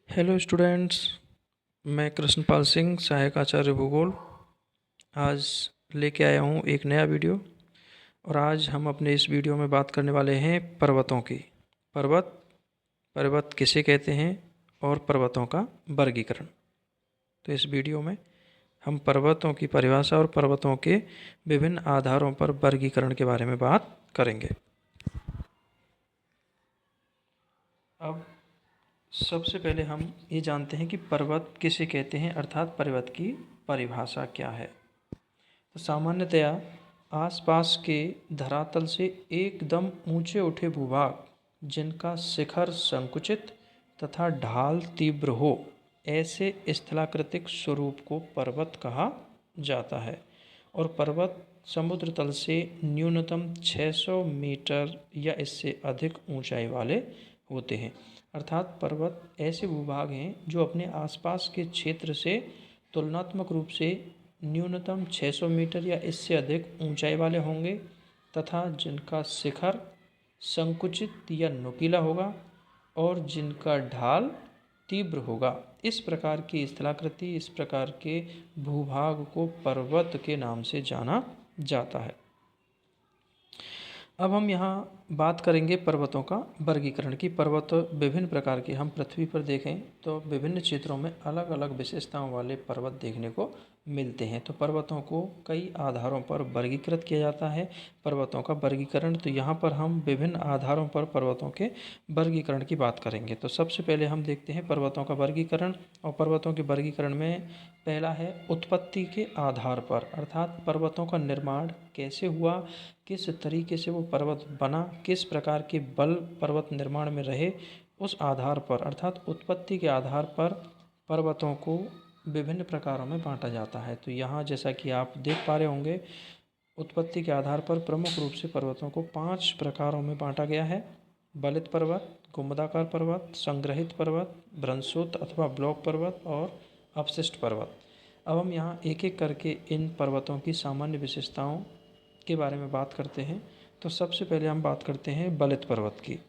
Hello students. मैं कृष्णपाल सिंह, सहायक आचार्य भूगोल, आज लेके आया हूँ एक नया वीडियो। और आज हम अपने इस वीडियो में बात करने वाले हैं पर्वतों की। पर्वत पर्वत किसे कहते हैं और पर्वतों का वर्गीकरण। तो इस वीडियो में हम पर्वतों की परिभाषा और पर्वतों के विभिन्न आधारों पर वर्गीकरण के बारे में बात करेंगे। अब सबसे पहले हम ये जानते हैं कि पर्वत किसे कहते हैं, अर्थात पर्वत की परिभाषा क्या है। तो सामान्यतया आसपास के धरातल से एकदम ऊंचे उठे भूभाग जिनका शिखर संकुचित तथा ढाल तीव्र हो, ऐसे स्थलाकृतिक स्वरूप को पर्वत कहा जाता है। और पर्वत समुद्र तल से न्यूनतम 600 मीटर या इससे अधिक ऊंचाई वाले होते हैं। अर्थात पर्वत ऐसे भूभाग हैं जो अपने आसपास के क्षेत्र से तुलनात्मक रूप से न्यूनतम 600 मीटर या इससे अधिक ऊंचाई वाले होंगे तथा जिनका शिखर संकुचित या नुकीला होगा और जिनका ढाल तीव्र होगा। इस प्रकार की स्थलाकृति, इस प्रकार के भूभाग को पर्वत के नाम से जाना जाता है। अब हम यहाँ बात करेंगे पर्वतों का वर्गीकरण की। पर्वत विभिन्न प्रकार के, हम पृथ्वी पर देखें तो विभिन्न क्षेत्रों में अलग अलग विशेषताओं वाले पर्वत देखने को मिलते हैं। तो पर्वतों को कई आधारों पर वर्गीकृत किया जाता है। पर्वतों का वर्गीकरण, तो यहाँ पर हम विभिन्न आधारों पर पर्वतों के वर्गीकरण की बात करेंगे। तो सबसे पहले हम देखते हैं पर्वतों का वर्गीकरण। और पर्वतों के वर्गीकरण में पहला है उत्पत्ति के आधार पर, अर्थात पर्वतों का निर्माण कैसे हुआ, किस तरीके से वो पर्वत बना, किस प्रकार के बल पर्वत निर्माण में रहे, उस आधार पर अर्थात उत्पत्ति के आधार पर पर्वतों को विभिन्न प्रकारों में बांटा जाता है। तो यहाँ जैसा कि आप देख पा रहे होंगे, उत्पत्ति के आधार पर प्रमुख रूप से पर्वतों को 5 प्रकारों में बांटा गया है। बलित पर्वत, गुम्बदाकार पर्वत, संग्रहित पर्वत, भ्रंशोत्त अथवा ब्लॉक पर्वत और अपशिष्ट पर्वत। अब हम यहाँ एक एक करके इन पर्वतों की सामान्य विशेषताओं के बारे में बात करते हैं। तो सबसे पहले हम बात करते हैं बलित पर्वत की।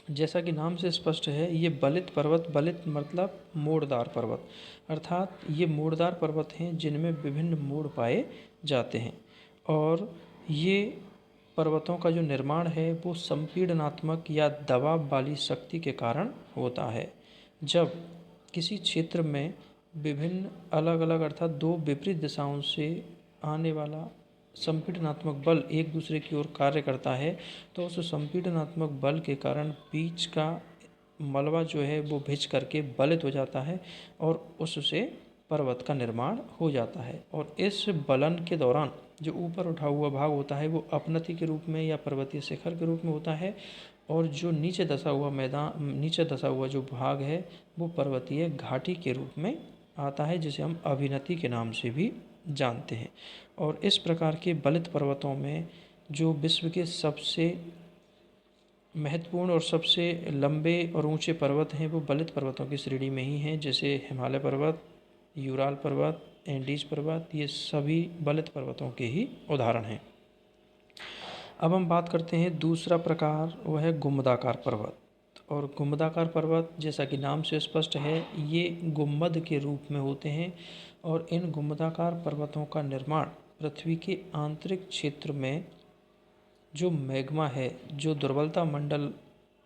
जैसा कि नाम से स्पष्ट है, ये बलित पर्वत, बलित मतलब मोड़दार पर्वत, अर्थात ये मोड़दार पर्वत हैं जिनमें विभिन्न मोड़ पाए जाते हैं। और ये पर्वतों का जो निर्माण है वो संपीड़नात्मक या दबाव वाली शक्ति के कारण होता है। जब किसी क्षेत्र में विभिन्न अलग अलग अर्थात दो विपरीत दिशाओं से आने वाला संपीड़नात्मक बल एक दूसरे की ओर कार्य करता है, तो उस संपीड़नात्मक बल के कारण बीच का मलबा जो है वो भिज करके बलित हो जाता है और उससे पर्वत का निर्माण हो जाता है। और इस बलन के दौरान जो ऊपर उठा हुआ भाग होता है वो अपनति के रूप में या पर्वतीय शिखर के रूप में होता है, और जो नीचे धंसा हुआ मैदान, नीचे धंसा हुआ जो भाग है वो पर्वतीय घाटी के रूप में आता है, जिसे हम अभिनति के नाम से भी जानते हैं। और इस प्रकार के बलित पर्वतों में जो विश्व के सबसे महत्वपूर्ण और सबसे लंबे और ऊंचे पर्वत हैं वो बलित पर्वतों की श्रेणी में ही हैं, जैसे हिमालय पर्वत, यूराल पर्वत, एंडीज पर्वत, ये सभी बलित पर्वतों के ही उदाहरण हैं। अब हम बात करते हैं दूसरा प्रकार, वह है गुम्बदाकार पर्वत। और गुम्बदाकार पर्वत जैसा कि नाम से स्पष्ट है, ये गुम्बद के रूप में होते हैं। और इन गुम्बदाकार पर्वतों का निर्माण पृथ्वी के आंतरिक क्षेत्र में जो मैग्मा है, जो दुर्बलता मंडल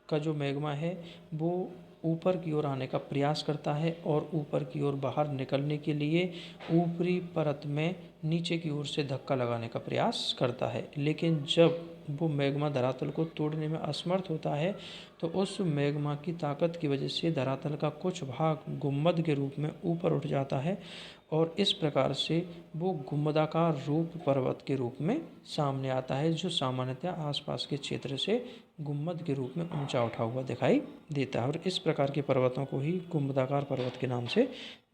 का जो मैग्मा है वो ऊपर की ओर आने का प्रयास करता है और ऊपर की ओर बाहर निकलने के लिए ऊपरी परत में नीचे की ओर से धक्का लगाने का प्रयास करता है। लेकिन जब वो मैग्मा धरातल को तोड़ने में असमर्थ होता है तो उस मैग्मा की ताकत की वजह से धरातल का कुछ भाग गुम्बद के रूप में ऊपर उठ जाता है और इस प्रकार से वो गुम्बदाकार रूप पर्वत के रूप में सामने आता है, जो सामान्यतः आसपास के क्षेत्र से गुम्बद के रूप में ऊंचा उठा हुआ दिखाई देता है। और इस प्रकार के पर्वतों को ही गुम्बदाकार पर्वत के नाम से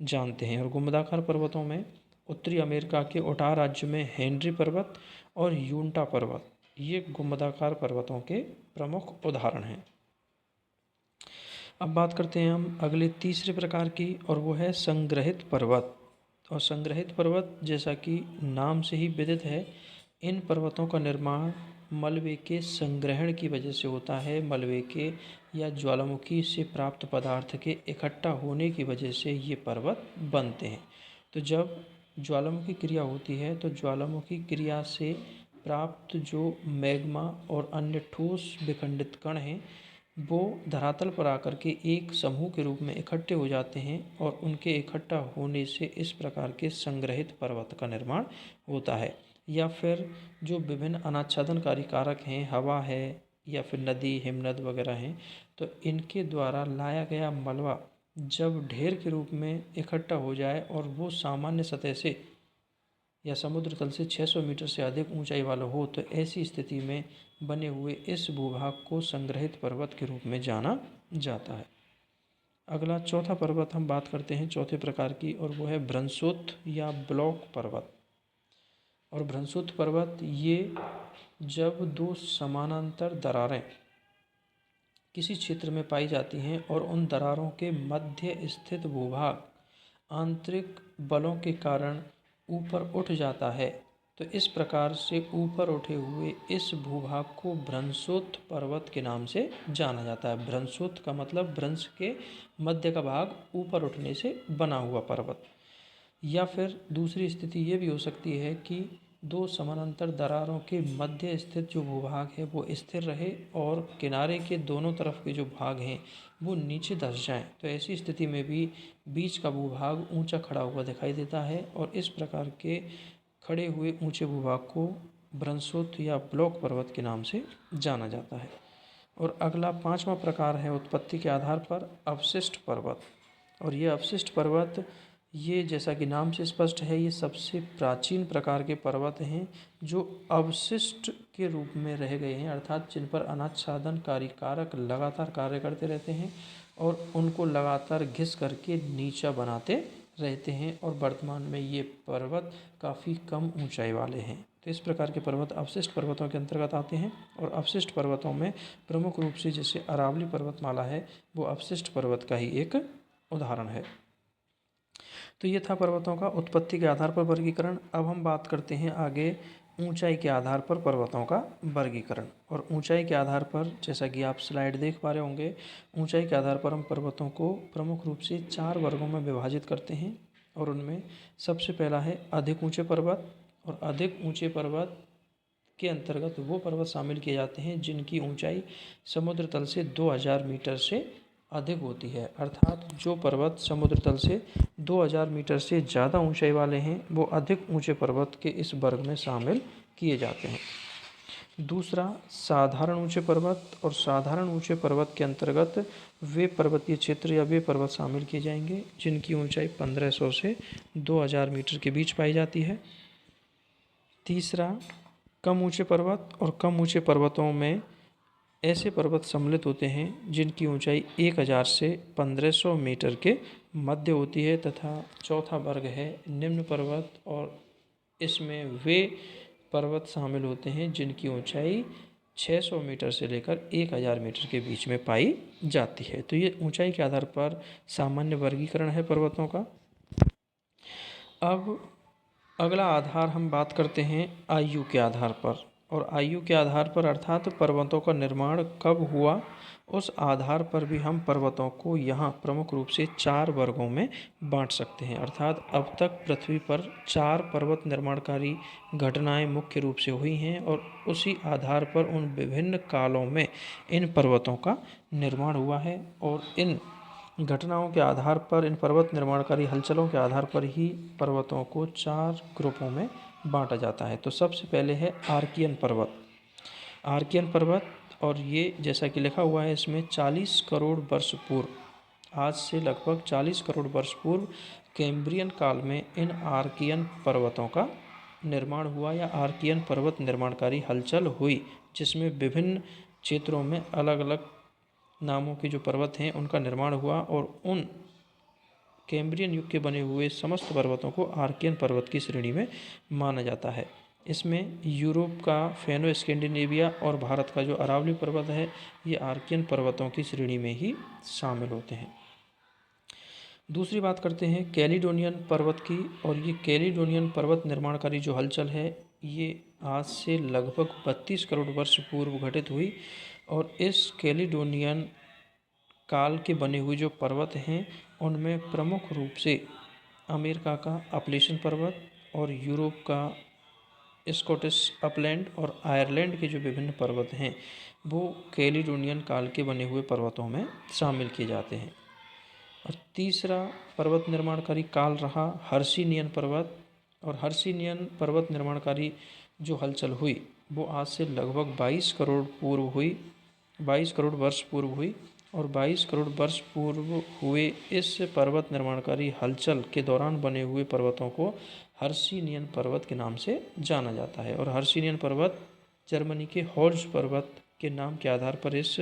जानते हैं। और गुम्बदाकार पर्वतों में उत्तरी अमेरिका के उटाह राज्य में हेनरी पर्वत और यूंटा पर्वत, ये गुम्बदाकार पर्वतों के प्रमुख उदाहरण हैं। अब बात करते हैं हम अगले तीसरे प्रकार की, और वो है संग्रहित पर्वत। और संग्रहित पर्वत जैसा कि नाम से ही विदित है, इन पर्वतों का निर्माण मलबे के संग्रहण की वजह से होता है। मलबे के या ज्वालामुखी से प्राप्त पदार्थ के इकट्ठा होने की वजह से ये पर्वत बनते हैं। तो जब ज्वालामुखी क्रिया होती है तो ज्वालामुखी क्रिया से प्राप्त जो मैग्मा और अन्य ठोस विखंडित कण हैं वो धरातल पर आकर के एक समूह के रूप में इकट्ठे हो जाते हैं और उनके इकट्ठा होने से इस प्रकार के संग्रहित पर्वत का निर्माण होता है। या फिर जो विभिन्न अनाच्छादनकारी कारक हैं, हवा है या फिर नदी, हिमनद वगैरह हैं, तो इनके द्वारा लाया गया मलबा जब ढेर के रूप में इकट्ठा हो जाए और वो सामान्य सतह से या समुद्र तल से 600 मीटर से अधिक ऊंचाई वाला हो तो ऐसी स्थिति में बने हुए इस भूभाग को संग्रहित पर्वत के रूप में जाना जाता है। अगला चौथा पर्वत हम बात करते हैं चौथे प्रकार की, और वो है भ्रंशोत्थ या ब्लॉक पर्वत। और भ्रंशोत्थ पर्वत ये जब दो समानांतर दरारें किसी क्षेत्र में पाई जाती हैं और उन दरारों के मध्य स्थित भूभाग आंतरिक बलों के कारण ऊपर उठ जाता है, तो इस प्रकार से ऊपर उठे हुए इस भूभाग को भ्रंशोत्थ पर्वत के नाम से जाना जाता है। भ्रंशोत्थ का मतलब भ्रंश के मध्य का भाग ऊपर उठने से बना हुआ पर्वत। या फिर दूसरी स्थिति ये भी हो सकती है कि दो समानांतर दरारों के मध्य स्थित जो भूभाग है वो स्थिर रहे और किनारे के दोनों तरफ के जो भाग हैं वो नीचे धंस जाएं, तो ऐसी स्थिति में भी बीच का भूभाग ऊंचा खड़ा हुआ दिखाई देता है और इस प्रकार के खड़े हुए ऊंचे भूभाग को भ्रंशोत्थ या ब्लॉक पर्वत के नाम से जाना जाता है। और अगला पांचवा प्रकार है उत्पत्ति के आधार पर अवशिष्ट पर्वत। और ये अवशिष्ट पर्वत ये जैसा कि नाम से स्पष्ट है, ये सबसे प्राचीन प्रकार के पर्वत हैं जो अवशिष्ट के रूप में रह गए हैं, अर्थात जिन पर अनाच्छादनकारी कारक लगातार कार्य करते रहते हैं और उनको लगातार घिस करके नीचा बनाते रहते हैं और वर्तमान में ये पर्वत काफ़ी कम ऊंचाई वाले हैं। तो इस प्रकार के पर्वत अवशिष्ट पर्वतों के अंतर्गत आते हैं। और अवशिष्ट पर्वतों में प्रमुख रूप से जैसे अरावली पर्वतमाला है वो अवशिष्ट पर्वत का ही एक उदाहरण है। तो ये था पर्वतों का उत्पत्ति के आधार पर वर्गीकरण। अब हम बात करते हैं आगे ऊंचाई के आधार पर पर्वतों का वर्गीकरण। और ऊंचाई के आधार पर जैसा कि आप स्लाइड देख पा रहे होंगे, ऊंचाई के आधार पर हम पर्वतों को प्रमुख रूप से 4 वर्गों में विभाजित करते हैं। और उनमें सबसे पहला है अधिक ऊंचे पर्वत। और अधिक ऊंचे पर्वत के अंतर्गत वो पर्वत शामिल किए जाते हैं जिनकी ऊंचाई समुद्र तल से 2000 मीटर से अधिक होती है, अर्थात जो पर्वत समुद्र तल से 2000 मीटर से ज़्यादा ऊंचाई वाले हैं वो अधिक ऊंचे पर्वत के इस वर्ग में शामिल किए जाते हैं। दूसरा साधारण ऊंचे पर्वत। और साधारण ऊंचे पर्वत के अंतर्गत वे पर्वतीय क्षेत्र या वे पर्वत शामिल किए जाएंगे जिनकी ऊंचाई 1500 से 2000 मीटर के बीच पाई जाती है। तीसरा कम ऊंचे पर्वत। और कम ऊंचे पर्वतों में ऐसे पर्वत सम्मिलित होते हैं जिनकी ऊंचाई 1000 से 1500 मीटर के मध्य होती है। तथा चौथा वर्ग है निम्न पर्वत। और इसमें वे पर्वत शामिल होते हैं जिनकी ऊंचाई 600 मीटर से लेकर 1000 मीटर के बीच में पाई जाती है। तो ये ऊंचाई के आधार पर सामान्य वर्गीकरण है पर्वतों का। अब अगला आधार हम बात करते हैं आयु के आधार पर। और आयु के आधार पर अर्थात पर्वतों का निर्माण कब हुआ उस आधार पर भी हम पर्वतों को यहाँ प्रमुख रूप से 4 वर्गों में बांट सकते हैं। अर्थात अब तक पृथ्वी पर 4 पर्वत निर्माणकारी घटनाएं मुख्य रूप से हुई हैं और उसी आधार पर उन विभिन्न कालों में इन पर्वतों का निर्माण हुआ है। और इन घटनाओं के आधार पर, इन पर्वत निर्माणकारी हलचलों के आधार पर ही पर्वतों को 4 ग्रुपों में बांटा जाता है। तो सबसे पहले है आर्कियन पर्वत। आर्कियन पर्वत, और ये जैसा कि लिखा हुआ है इसमें 40 करोड़ वर्ष पूर्व, आज से लगभग 40 करोड़ वर्ष पूर्व कैम्ब्रियन काल में इन आर्कियन पर्वतों का निर्माण हुआ या आर्कियन पर्वत निर्माणकारी हलचल हुई, जिसमें विभिन्न क्षेत्रों में अलग अलग नामों के जो पर्वत हैं उनका निर्माण हुआ। और उन कैम्ब्रियन युग के बने हुए समस्त पर्वतों को आर्कियन पर्वत की श्रेणी में माना जाता है। इसमें यूरोप का फेनो स्कैंडिनेविया और भारत का जो अरावली पर्वत है ये आर्कियन पर्वतों की श्रेणी में ही शामिल होते हैं। दूसरी बात करते हैं कैलिडोनियन पर्वत की। और ये कैलिडोनियन पर्वत निर्माणकारी जो हलचल है ये आज से लगभग 32 करोड़ वर्ष पूर्व घटित हुई। और इस कैलिडोनियन काल के बने हुए जो पर्वत हैं उनमें प्रमुख रूप से अमेरिका का अपलेशन पर्वत और यूरोप का स्कॉटिश अपलैंड और आयरलैंड के जो विभिन्न पर्वत हैं वो कैलिडोनियन काल के बने हुए पर्वतों में शामिल किए जाते हैं। और तीसरा पर्वत निर्माणकारी काल रहा हर्षिनियन पर्वत। और हर्षिनियन पर्वत निर्माणकारी जो हलचल हुई वो आज से लगभग 22 करोड़ पूर्व हुई, 22 करोड़ वर्ष पूर्व हुई। और 22 करोड़ वर्ष पूर्व हुए इस पर्वत निर्माणकारी हलचल के दौरान बने हुए पर्वतों को हर्षिनियन पर्वत के नाम से जाना जाता है। और हर्षिनियन पर्वत जर्मनी के हॉर्ज पर्वत के नाम के आधार पर इस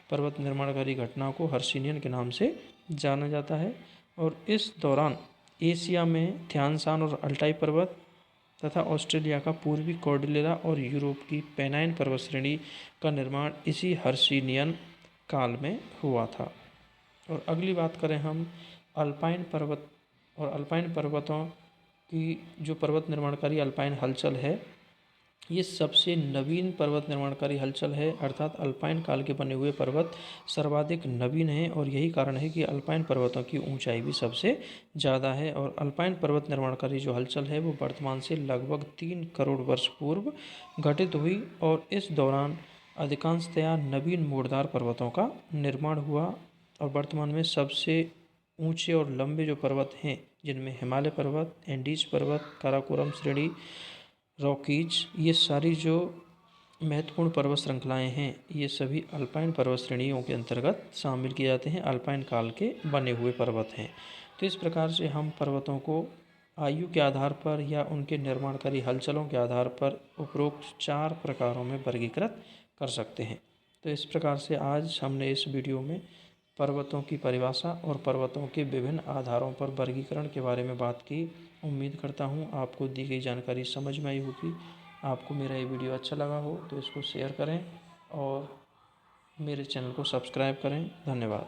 पर्वत निर्माणकारी घटना को हर्षिनियन के नाम से जाना जाता है। और इस दौरान एशिया में थ्यानसान और अल्टाई पर्वत तथा ऑस्ट्रेलिया का पूर्वी कॉर्डिलेरा और यूरोप की पेनाइन पर्वत श्रेणी का निर्माण इसी हर्षिनियन काल में हुआ था। और अगली बात करें हम अल्पाइन पर्वत और अल्पाइन पर्वतों की जो पर्वत निर्माणकारी अल्पाइन हलचल है ये सबसे नवीन पर्वत निर्माणकारी हलचल है। अर्थात अल्पाइन काल के बने हुए पर्वत सर्वाधिक नवीन हैं और यही कारण है कि अल्पाइन पर्वतों की ऊंचाई भी सबसे ज़्यादा है। और अल्पाइन पर्वत निर्माणकारी जो हलचल है वो वर्तमान से लगभग 3 करोड़ वर्ष पूर्व घटित हुई। और इस दौरान अधिकांशतया नवीन मोड़दार पर्वतों का निर्माण हुआ। और वर्तमान में सबसे ऊंचे और लंबे जो पर्वत हैं जिनमें हिमालय पर्वत, एंडीज पर्वत, काराकोरम श्रेणी, रॉकीज, ये सारी जो महत्वपूर्ण पर्वत श्रृंखलाएं हैं ये सभी अल्पाइन पर्वत श्रेणियों के अंतर्गत शामिल किए जाते हैं, अल्पाइन काल के बने हुए पर्वत हैं। तो इस प्रकार से हम पर्वतों को आयु के आधार पर या उनके निर्माणकारी हलचलों के आधार पर उपरोक्त 4 प्रकारों में वर्गीकृत कर सकते हैं। तो इस प्रकार से आज हमने इस वीडियो में पर्वतों की परिभाषा और पर्वतों के विभिन्न आधारों पर वर्गीकरण के बारे में बात की। उम्मीद करता हूँ आपको दी गई जानकारी समझ में आई होगी। आपको मेरा ये वीडियो अच्छा लगा हो तो इसको शेयर करें और मेरे चैनल को सब्सक्राइब करें। धन्यवाद।